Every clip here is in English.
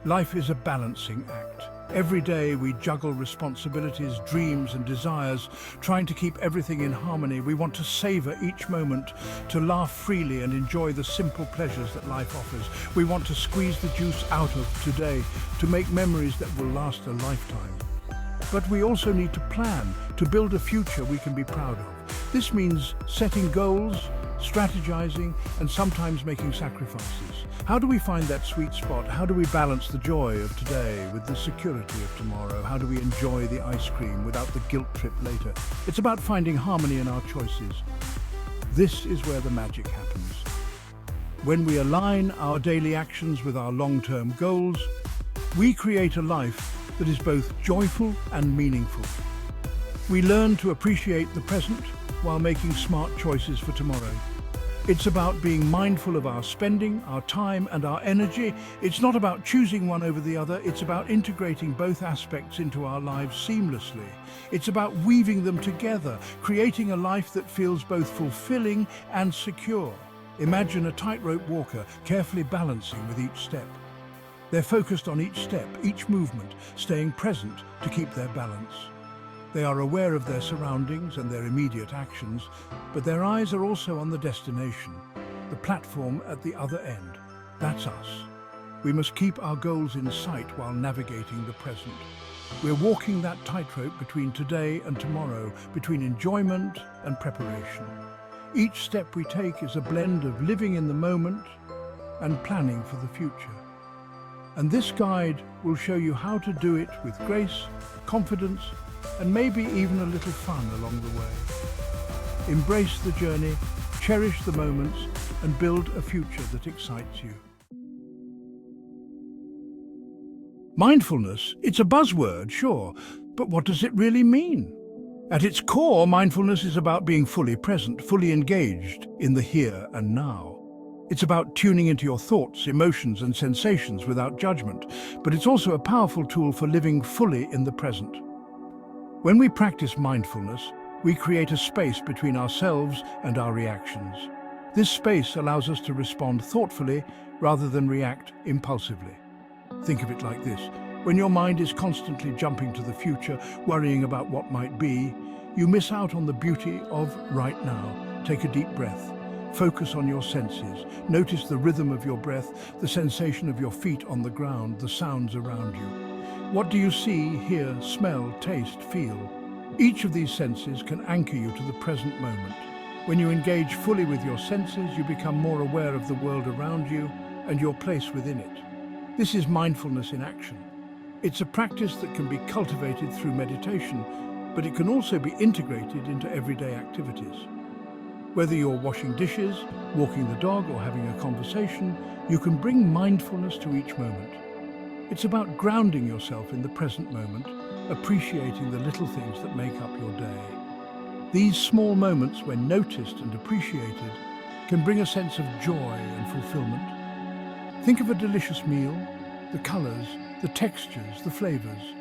Life is a balancing act. Every day we juggle responsibilities, dreams and desires, trying to keep everything in harmony. We want to savor each moment, to laugh freely and enjoy the simple pleasures that life offers. We want to squeeze the juice out of today, to make memories that will last a lifetime. But we also need to plan, to build a future we can be proud of. This means setting goals, strategizing, and sometimes making sacrifices. How do we find that sweet spot? How do we balance the joy of today with the security of tomorrow? How do we enjoy the ice cream without the guilt trip later? It's about finding harmony in our choices. This is where the magic happens. When we align our daily actions with our long-term goals, we create a life that is both joyful and meaningful. We learn to appreciate the present while making smart choices for tomorrow. It's about being mindful of our spending, our time and our energy. It's not about choosing one over the other. It's about integrating both aspects into our lives seamlessly. It's about weaving them together, creating a life that feels both fulfilling and secure. Imagine a tightrope walker carefully balancing with each step. They're focused on each step, each movement, staying present to keep their balance. They are aware of their surroundings and their immediate actions, but their eyes are also on the destination, the platform at the other end. That's us. We must keep our goals in sight while navigating the present. We're walking that tightrope between today and tomorrow, between enjoyment and preparation. Each step we take is a blend of living in the moment and planning for the future. And this guide will show you how to do it with grace, confidence, and maybe even a little fun along the way. Embrace the journey, cherish the moments, and build a future that excites you. Mindfulness, it's a buzzword, sure, but what does it really mean? At its core, mindfulness is about being fully present, fully engaged in the here and now. It's about tuning into your thoughts, emotions, and sensations without judgment, but it's also a powerful tool for living fully in the present. When we practice mindfulness, we create a space between ourselves and our reactions. This space allows us to respond thoughtfully rather than react impulsively. Think of it like this. When your mind is constantly jumping to the future, worrying about what might be, you miss out on the beauty of right now. Take a deep breath. Focus on your senses. Notice the rhythm of your breath, the sensation of your feet on the ground, the sounds around you. What do you see, hear, smell, taste, feel? Each of these senses can anchor you to the present moment. When you engage fully with your senses, you become more aware of the world around you and your place within it. This is mindfulness in action. It's a practice that can be cultivated through meditation, but it can also be integrated into everyday activities. Whether you're washing dishes, walking the dog, or having a conversation, you can bring mindfulness to each moment. It's about grounding yourself in the present moment, appreciating the little things that make up your day. These small moments, when noticed and appreciated, can bring a sense of joy and fulfillment. Think of a delicious meal, the colors, the textures, the flavors.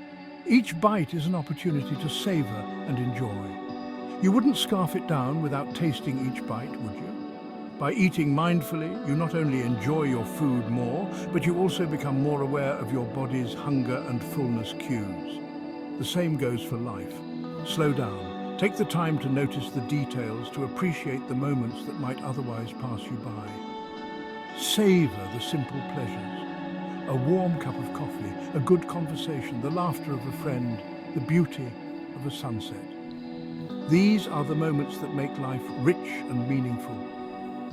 Each bite is an opportunity to savor and enjoy. You wouldn't scarf it down without tasting each bite, would you? By eating mindfully, you not only enjoy your food more, but you also become more aware of your body's hunger and fullness cues. The same goes for life. Slow down. Take the time to notice the details, to appreciate the moments that might otherwise pass you by. Savor the simple pleasures. A warm cup of coffee, a good conversation, the laughter of a friend, the beauty of a sunset. These are the moments that make life rich and meaningful.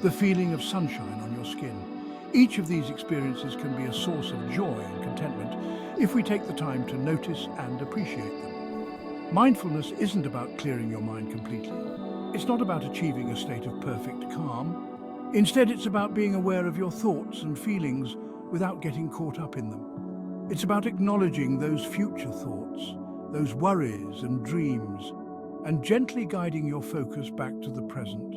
The feeling of sunshine on your skin. Each of these experiences can be a source of joy and contentment if we take the time to notice and appreciate them. Mindfulness isn't about clearing your mind completely. It's not about achieving a state of perfect calm. Instead, it's about being aware of your thoughts and feelings without getting caught up in them. It's about acknowledging those future thoughts, those worries and dreams, and gently guiding your focus back to the present.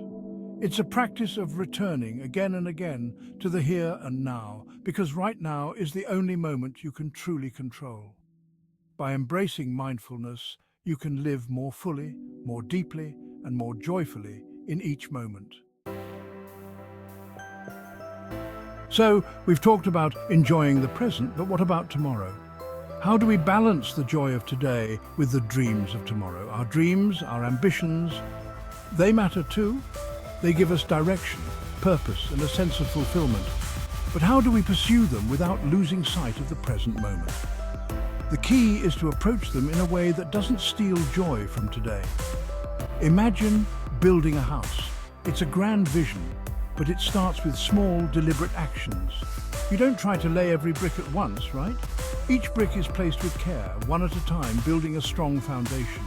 It's a practice of returning again and again to the here and now, because right now is the only moment you can truly control. By embracing mindfulness, you can live more fully, more deeply, and more joyfully in each moment. So, we've talked about enjoying the present, but what about tomorrow? How do we balance the joy of today with the dreams of tomorrow? Our dreams, our ambitions, they matter too. They give us direction, purpose, and a sense of fulfillment. But how do we pursue them without losing sight of the present moment? The key is to approach them in a way that doesn't steal joy from today. Imagine building a house. It's a grand vision, but it starts with small, deliberate actions. You don't try to lay every brick at once, right? Each brick is placed with care, one at a time, building a strong foundation.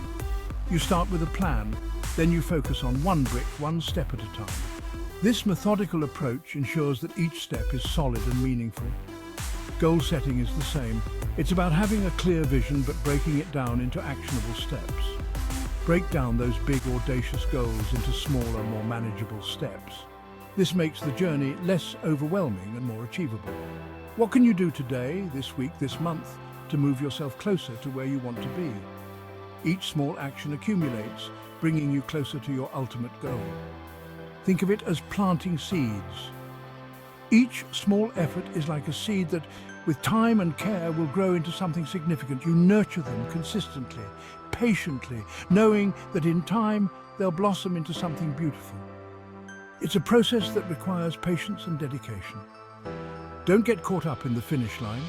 You start with a plan, then you focus on one brick, one step at a time. This methodical approach ensures that each step is solid and meaningful. Goal setting is the same. It's about having a clear vision but breaking it down into actionable steps. Break down those big, audacious goals into smaller, more manageable steps. This makes the journey less overwhelming and more achievable. What can you do today, this week, this month, to move yourself closer to where you want to be? Each small action accumulates, bringing you closer to your ultimate goal. Think of it as planting seeds. Each small effort is like a seed that, with time and care, will grow into something significant. You nurture them consistently, patiently, knowing that in time they'll blossom into something beautiful. It's a process that requires patience and dedication. Don't get caught up in the finish line.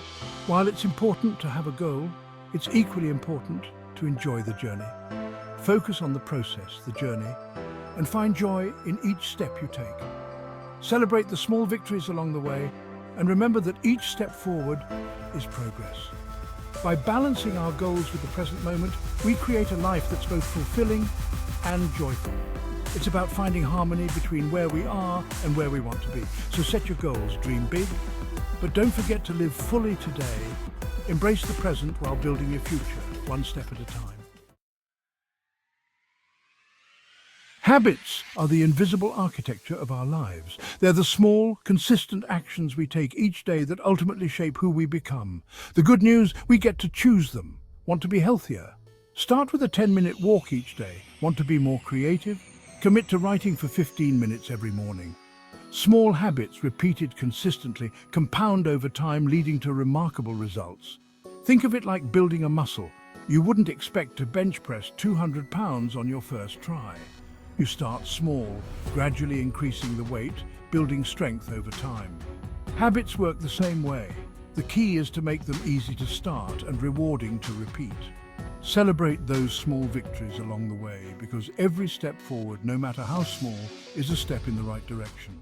While it's important to have a goal, it's equally important to enjoy the journey. Focus on the process, the journey, and find joy in each step you take. Celebrate the small victories along the way, and remember that each step forward is progress. By balancing our goals with the present moment, we create a life that's both fulfilling and joyful. It's about finding harmony between where we are and where we want to be. So set your goals, dream big, but don't forget to live fully today. Embrace the present while building your future, one step at a time. Habits are the invisible architecture of our lives. They're the small, consistent actions we take each day that ultimately shape who we become. The good news, we get to choose them. Want to be healthier? Start with a 10-minute walk each day. Want to be more creative? Commit to writing for 15 minutes every morning. Small habits repeated consistently compound over time, leading to remarkable results. Think of it like building a muscle. You wouldn't expect to bench press 200 pounds on your first try. You start small, gradually increasing the weight, building strength over time. Habits work the same way. The key is to make them easy to start and rewarding to repeat. Celebrate those small victories along the way, because every step forward, no matter how small, is a step in the right direction.